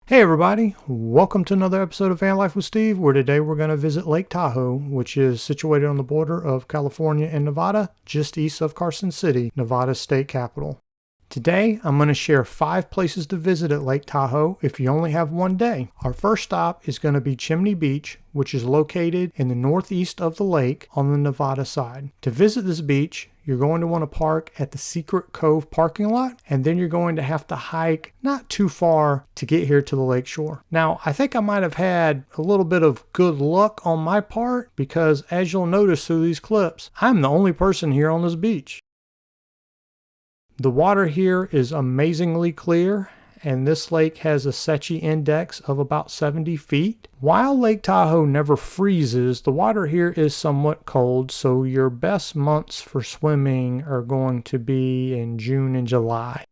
Hey everybody, welcome to another episode of Van Life with Steve, where today we're going to visit Lake Tahoe, which is situated on the border of California and Nevada, just east of Carson City, Nevada's state capital. Today, I'm going to share 5 places to visit at Lake Tahoe if you only have one day. Our first stop is going to be Chimney Beach, which is located in the northeast of the lake on the Nevada side. To visit this beach, you're going to want to park at the Secret Cove parking lot, and then you're going to have to hike not too far to get here to the lake shore. Now, I think I might have had a little bit of good luck on my part because, as you'll notice through these clips, I'm the only person here on this beach. The water here is amazingly clear, and this lake has a Secchi index of about 70 feet. While Lake Tahoe never freezes, the water here is somewhat cold, so your best months for swimming are going to be in June and July.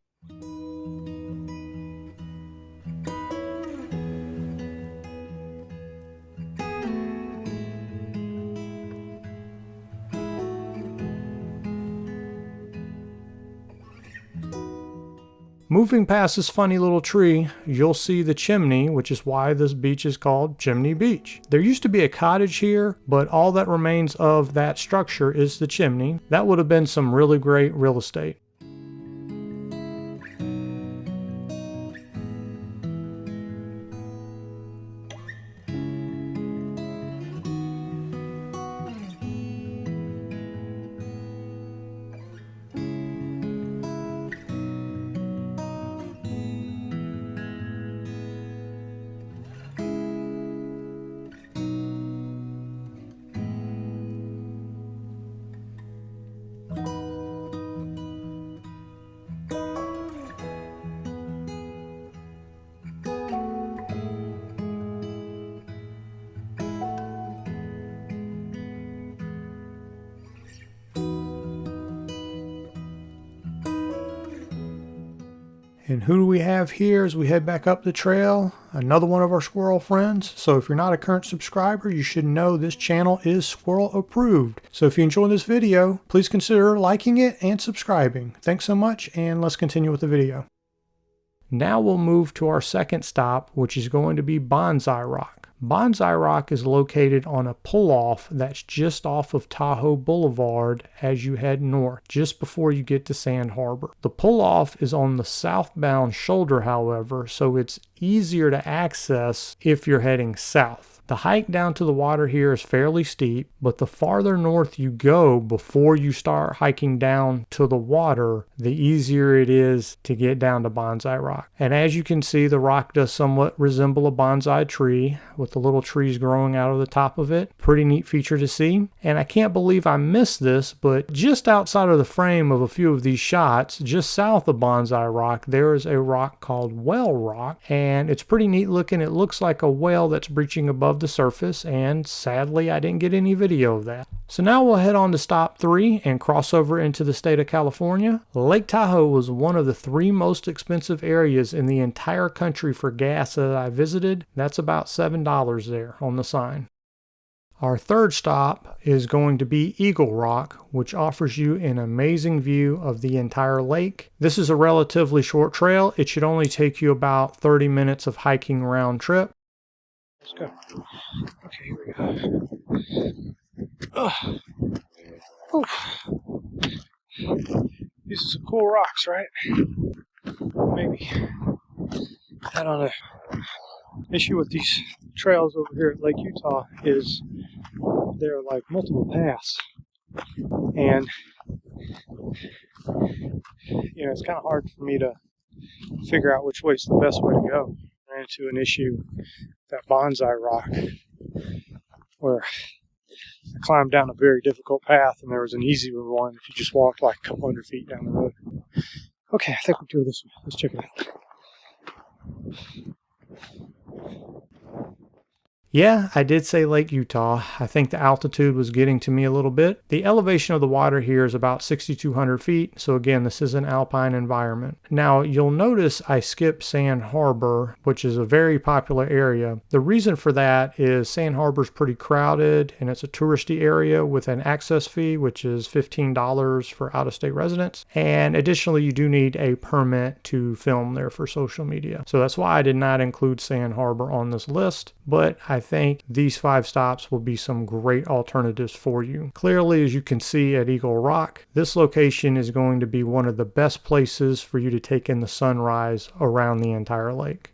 Moving past this funny little tree, you'll see the chimney, which is why this beach is called Chimney Beach. There used to be a cottage here, but all that remains of that structure is the chimney. That would have been some really great real estate. And who do we have here as we head back up the trail? Another one of our squirrel friends. So if you're not a current subscriber, you should know this channel is squirrel approved. So if you enjoy this video, please consider liking it and subscribing. Thanks so much, and let's continue with the video. Now we'll move to our second stop, which is going to be Bonsai Rock. Bonsai Rock is located on a pull-off that's just off of Tahoe Boulevard as you head north, just before you get to Sand Harbor. The pull-off is on the southbound shoulder, however, so it's easier to access if you're heading south. The hike down to the water here is fairly steep, but the farther north you go before you start hiking down to the water, the easier it is to get down to Bonsai Rock. And as you can see, the rock does somewhat resemble a bonsai tree with the little trees growing out of the top of it. Pretty neat feature to see. And I can't believe I missed this, but just outside of the frame of a few of these shots, just south of Bonsai Rock, there is a rock called Whale Rock, and it's pretty neat looking. It looks like a whale that's breaching above the surface, and sadly I didn't get any video of that. So now we'll head on to stop 3 and cross over into the state of California. Lake Tahoe was one of the 3 most expensive areas in the entire country for gas that I visited. That's about $7 there on the sign. Our third stop is going to be Eagle Rock, which offers you an amazing view of the entire lake. This is a relatively short trail. It should only take you about 30 minutes of hiking round trip. Let's go. Okay, here we go. Oh. These are some cool rocks, right? Maybe. I don't know. Issue with these trails over here at Lake Utah is there are like multiple paths, and it's kind of hard for me to figure out which way is the best way to go. I ran into an issue that Bonsai Rock where I climbed down a very difficult path, and there was an easier one if you just walked like a couple hundred feet down the road. Okay, I think we'll do this one. Let's check it out. Yeah, I did say Lake Utah. I think the altitude was getting to me a little bit. The elevation of the water here is about 6,200 feet. So again, this is an alpine environment. Now you'll notice I skipped Sand Harbor, which is a very popular area. The reason for that is Sand Harbor is pretty crowded and it's a touristy area with an access fee, which is $15 for out-of-state residents. And additionally, you do need a permit to film there for social media. So that's why I did not include Sand Harbor on this list, but I think these 5 stops will be some great alternatives for you. Clearly, as you can see at Eagle Rock, this location is going to be one of the best places for you to take in the sunrise around the entire lake.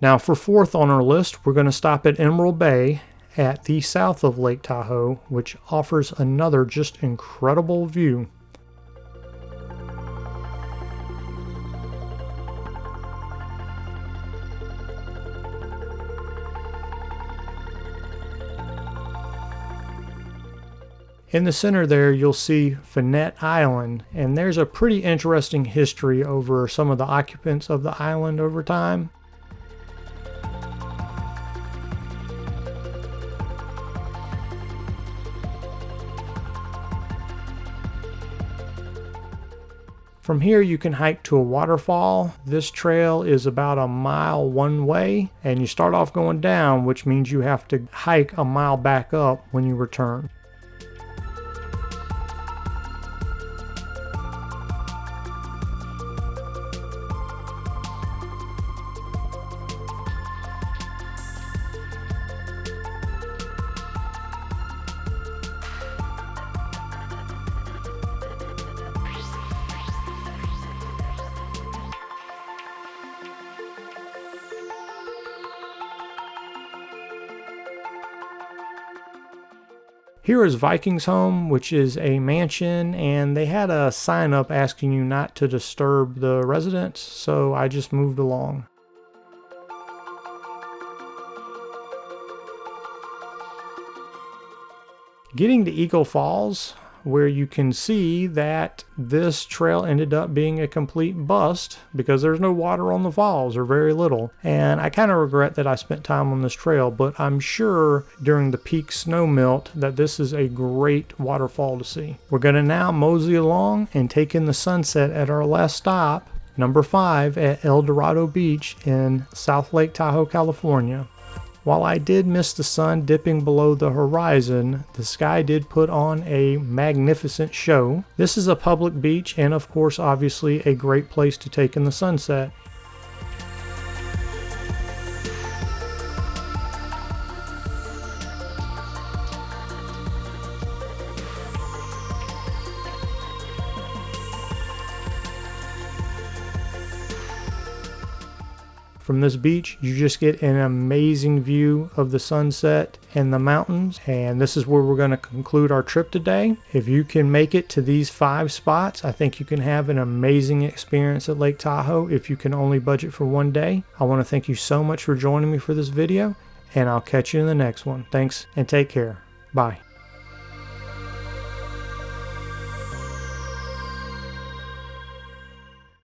Now for 4th on our list, we're going to stop at Emerald Bay at the south of Lake Tahoe, which offers another just incredible view. In the center there, you'll see Finette Island, and there's a pretty interesting history over some of the occupants of the island over time. From here you can hike to a waterfall. This trail is about a mile one way, and you start off going down, which means you have to hike a mile back up when you return. Here is Viking's home, which is a mansion, and they had a sign up asking you not to disturb the residents, so I just moved along. Getting to Eagle Falls, where you can see that this trail ended up being a complete bust because there's no water on the falls, or very little. And I kind of regret that I spent time on this trail, but I'm sure during the peak snow melt that this is a great waterfall to see. We're going to now mosey along and take in the sunset at our last stop, number 5 at Dorado Beach in South Lake Tahoe, California. While I did miss the sun dipping below the horizon, the sky did put on a magnificent show. This is a public beach and of course obviously a great place to take in the sunset. From this beach, you just get an amazing view of the sunset and the mountains. And this is where we're going to conclude our trip today. If you can make it to these 5 spots, I think you can have an amazing experience at Lake Tahoe if you can only budget for one day. I want to thank you so much for joining me for this video, and I'll catch you in the next one. Thanks and take care. Bye.